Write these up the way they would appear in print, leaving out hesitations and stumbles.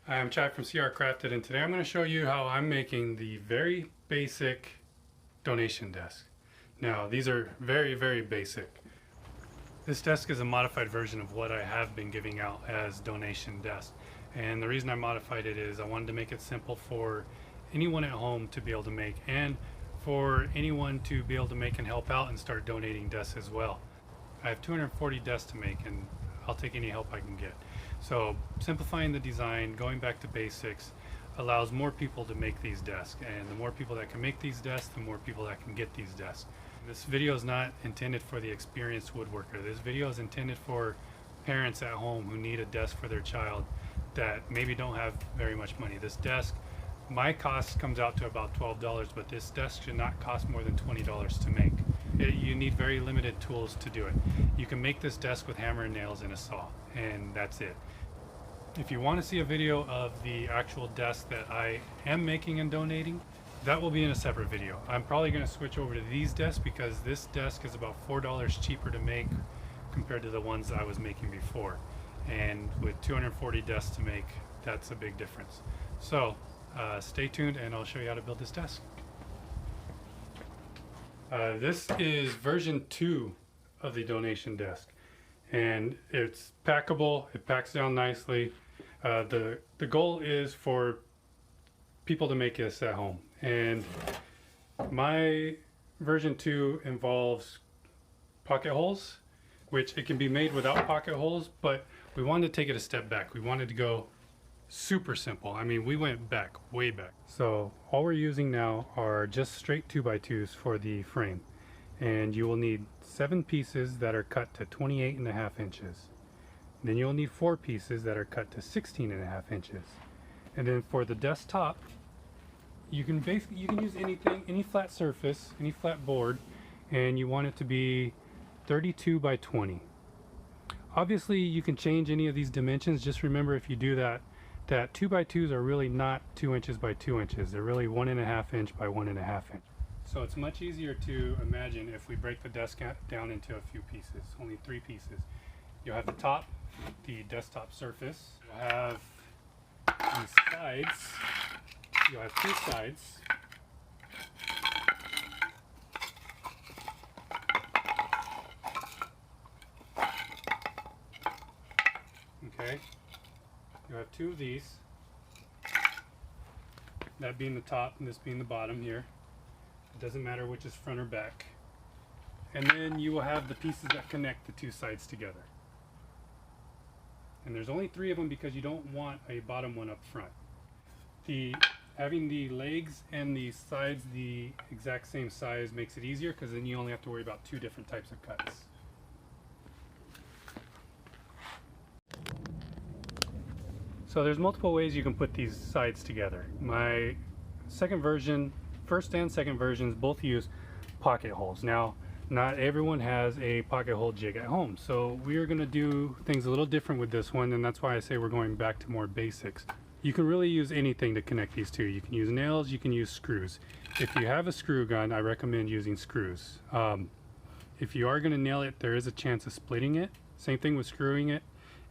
Hi, I'm Chad from CR Crafted, and today I'm going to show you how I'm making the very basic donation desk. Now, these are very basic. This desk is a modified version of what I have been giving out as donation desk. And the reason I modified it is I wanted to make it simple for anyone at home to be able to make, and for anyone to be able to make and help out and start donating desks as well. I have 240 desks to make, and I'll take any help I can get. So simplifying the design, going back to basics, allows more people to make these desks, and the more people that can make these desks, the more people that can get these desks. This video is not intended for the experienced woodworker. This video is intended for parents at home who need a desk for their child that maybe don't have very much money. This desk, my cost comes out to about $12, but this desk should not cost more than $20 to make. You need very limited tools to do it. You can make this desk with hammer and nails and a saw, and that's it. If you want to see a video of the actual desk that I am making and donating, that will be in a separate video. I'm probably going to switch over to these desks because this desk is about $4 cheaper to make compared to the ones that I was making before. And with 240 desks to make, that's a big difference. So stay tuned and I'll show you how to build this desk. This is version 2 of the donation desk, and it's packable. It packs down nicely. The goal is for people to make this at home, and my version 2 involves pocket holes, which it can be made without pocket holes, but we wanted to take it a step back. We wanted to go super simple. I mean, we went back, way back. So all we're using now are just straight 2x2s for the frame, and you will need 7 pieces that are cut to 28.5 inches. Then you'll need 4 pieces that are cut to 16.5 inches. And then for the desktop, you can use anything, any flat surface, any flat board, and you want it to be 32 by 20. Obviously you can change any of these dimensions. Just remember, if you do that 2x2s are really not 2 inches by 2 inches. They're really 1.5 inch by 1.5 inch. So it's much easier to imagine if we break the desk down into a few pieces, only 3 pieces. You'll have the top, the desktop surface. You'll have these sides. You'll have 2 sides. Okay. You have 2 of these, that being the top and this being the bottom here. It doesn't matter which is front or back. And then you will have the pieces that connect the 2 sides together. And there's only 3 of them because you don't want a bottom one up front. Having the legs and the sides the exact same size makes it easier, because then you only have to worry about 2 different types of cuts. So there's multiple ways you can put these sides together. My second version, first and second versions, both use pocket holes. Now, not everyone has a pocket hole jig at home, so we are going to do things a little different with this one, and that's why I say we're going back to more basics. You can really use anything to connect these two. You can use nails, you can use screws. If you have a screw gun, I recommend using screws. If you are going to nail it, there is a chance of splitting it. Same thing with screwing it.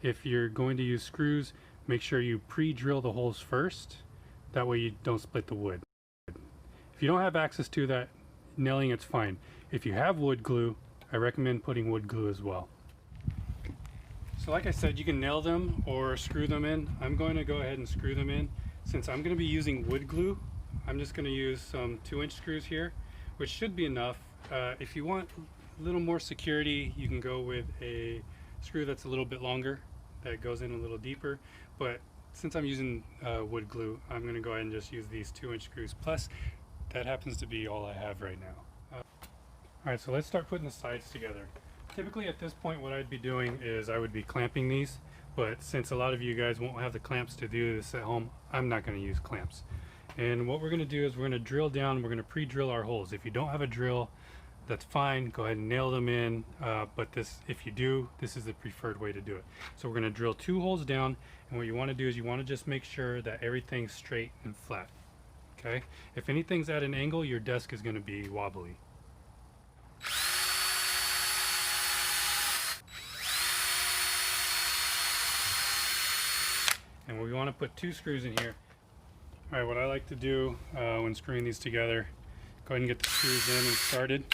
If you're going to use screws, make sure you pre-drill the holes first. That way you don't split the wood. If you don't have access to that, nailing it's fine. If you have wood glue, I recommend putting wood glue as well. So like I said, you can nail them or screw them in. I'm going to go ahead and screw them in. Since I'm going to be using wood glue, I'm just going to use some 2-inch screws here, which should be enough. If you want a little more security, you can go with a screw that's a little bit longer, that goes in a little deeper. But since I'm using wood glue, I'm going to go ahead and just use these 2-inch screws. Plus, that happens to be all I have right now. Alright, so let's start putting the sides together. Typically at this point what I'd be doing is I would be clamping these, but since a lot of you guys won't have the clamps to do this at home, I'm not going to use clamps. And what we're going to do is we're going to drill down, and we're going to pre-drill our holes. If you don't have a drill, that's fine, go ahead and nail them in, but if you do, this is the preferred way to do it. So we're going to drill 2 holes down, and what you want to do is you want to just make sure that everything's straight and flat. Okay? If anything's at an angle, your desk is going to be wobbly. And we want to put 2 screws in here. Alright, what I like to do when screwing these together, go ahead and get the screws in and started.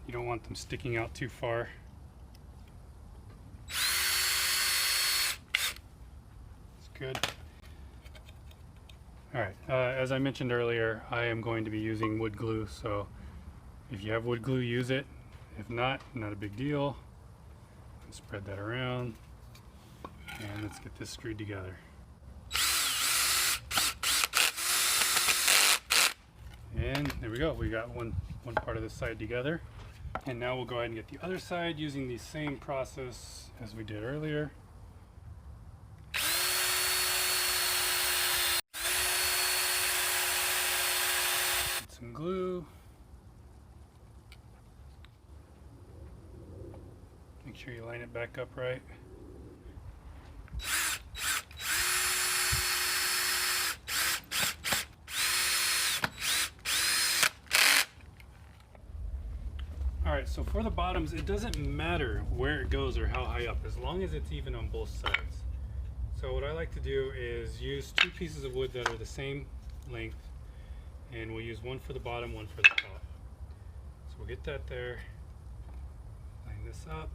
You don't want them sticking out too far. It's good. Alright, as I mentioned earlier, I am going to be using wood glue, so if you have wood glue, use it. If not, not a big deal. Spread that around, and let's get this screwed together. And there we go, we got one part of this side together. And now we'll go ahead and get the other side using the same process as we did earlier. Get some glue. Make sure you line it back up right. Alright, so for the bottoms, it doesn't matter where it goes or how high up, as long as it's even on both sides. So what I like to do is use 2 pieces of wood that are the same length, and we'll use one for the bottom, one for the top. So we'll get that there, line this up.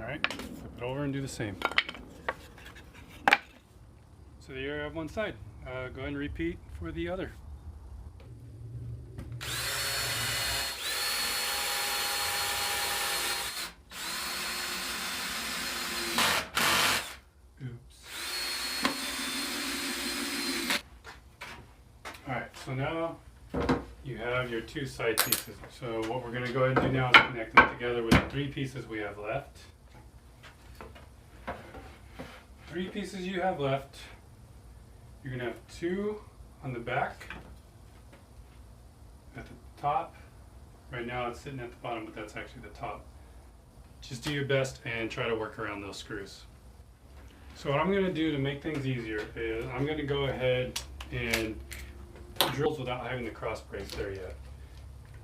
Alright, flip it over and do the same. So there you have one side. Go ahead and repeat for the other. Oops. Alright, so now you have your 2 side pieces. So what we're going to go ahead and do now is connect them together with the 3 pieces we have left. 3 pieces you have left. You're going to have 2 on the back, at the top. Right now it's sitting at the bottom, but that's actually the top. Just do your best and try to work around those screws. So what I'm going to do to make things easier is I'm going to go ahead and drill without having the cross brace there yet.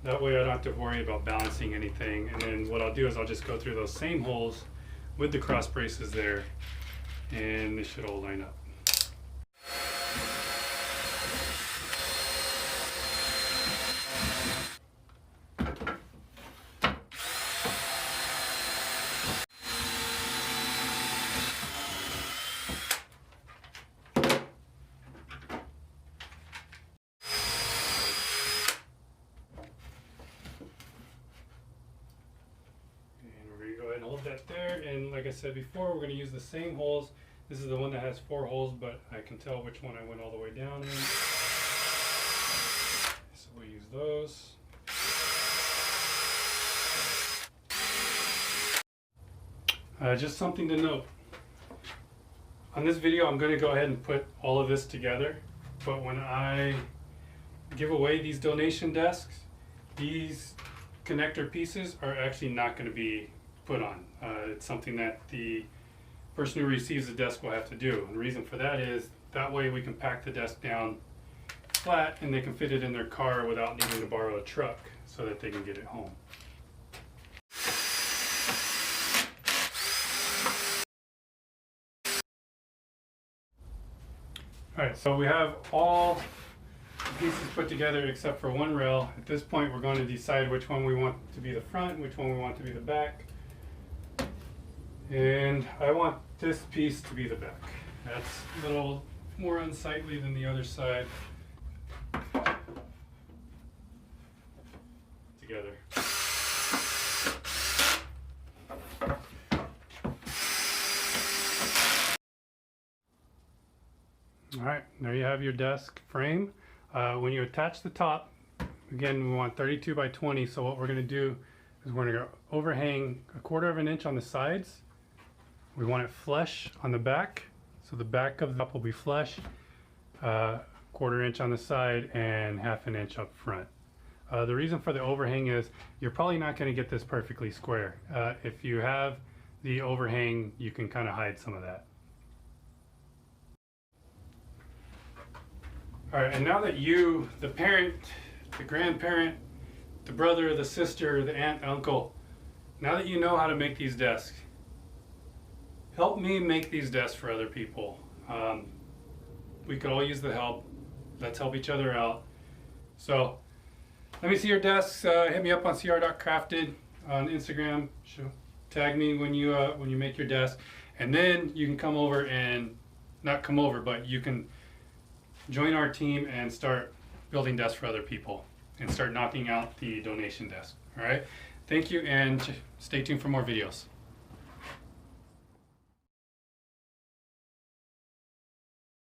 That way I don't have to worry about balancing anything, and then what I'll do is I'll just go through those same holes with the cross braces there, and they should all line up. And hold that there, and like I said before, we're going to use the same holes. This is the one that has 4 holes, but I can tell which one I went all the way down in. So we'll use those. Just something to note. On this video, I'm going to go ahead and put all of this together, but when I give away these donation desks, these connector pieces are actually not going to be put on. It's something that the person who receives the desk will have to do. And the reason for that is that way we can pack the desk down flat and they can fit it in their car without needing to borrow a truck so that they can get it home. Alright, so we have all the pieces put together except for one rail. At this point we're going to decide which one we want to be the front and which one we want to be the back. And I want this piece to be the back. That's a little more unsightly than the other side. Together. Alright, there you have your desk frame. When you attach the top, again we want 32 by 20, so what we're going to do is we're going to overhang 1/4 of an inch on the sides. We want it flush on the back, so the back of the top will be flush, 1/4 inch on the side and 1/2 inch up front. The reason for the overhang is you're probably not going to get this perfectly square. If you have the overhang, you can kind of hide some of that. All right, and now that you, the parent, the grandparent, the brother, the sister, the aunt, uncle, now that you know how to make these desks, help me make these desks for other people. We could all use the help. Let's help each other out. So let me see your desks. Hit me up on cr.crafted on Instagram. Tag me when you make your desk, and then you can come over and not come over, but you can join our team and start building desks for other people and start knocking out the donation desk. All right. Thank you, and stay tuned for more videos.